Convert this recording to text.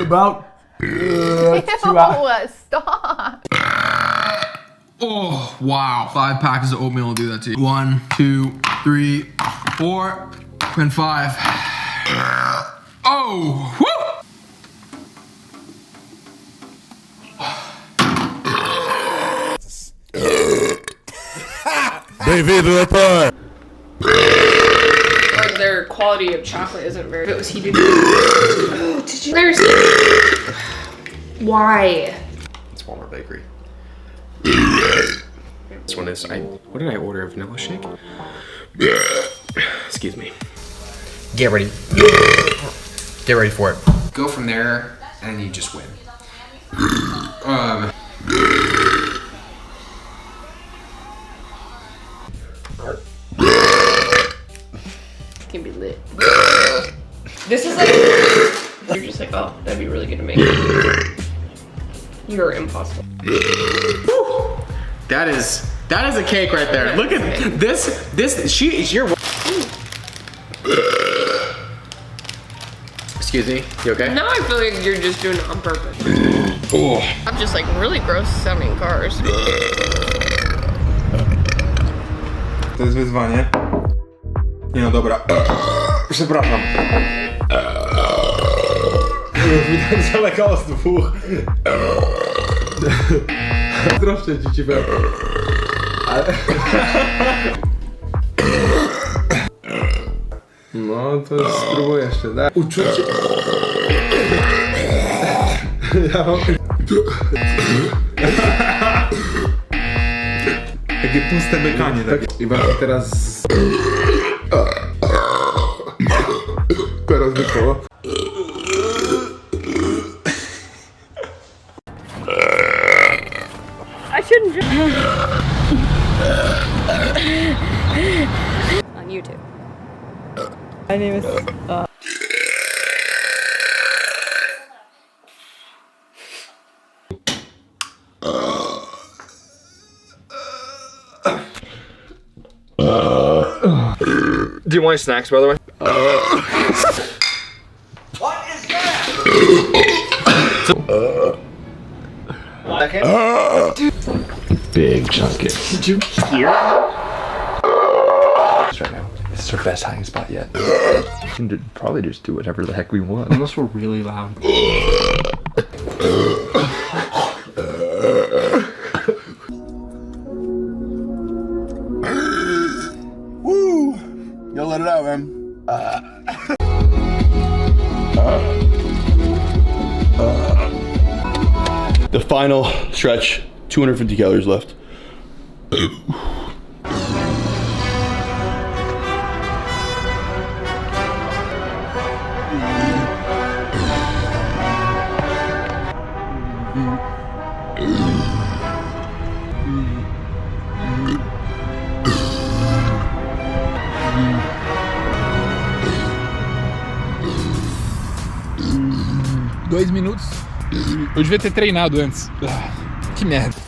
About 2 hours. Stop. Oh, wow. 5 packets of oatmeal will do that to you. 1, 2, 3, 4, and 5. Oh, woo! Bem-vindo, doutor! Their quality of chocolate isn't very. If it was heated. Oh, did you? There's. Why? It's Walmart Bakery. This one is. What did I order? A vanilla shake? Excuse me. Get ready. Get ready for it. Go from there, and you just win. Can be lit. This is like you're just like, oh, that'd be really good to make. You're impossible. That is a cake right there. Look at this. You're. Excuse me. You okay? Now I feel like you're just doing it on purpose. Oh. I'm just like really gross sounding cars. To jest wyzwanie. Nie no, dobra. Przepraszam. Widać, że lekało z dwóch. Troszczę ci ciebie. No, to spróbuję jeszcze, tak? Uczucie. Ja mam... Takie puste mykanie, tak? I właśnie teraz... Teraz wyszło. I shouldn't. On YouTube. My name is. Do you want any snacks, by the way? What is that? Big chunky. Did you hear? Right now, this is our best hiding spot yet. We can probably just do whatever the heck we want. Unless we're really loud. Woo! Y'all let it out, man. The final stretch, 250 calories left. Dois minutos. Eu devia ter treinado antes. Que merda.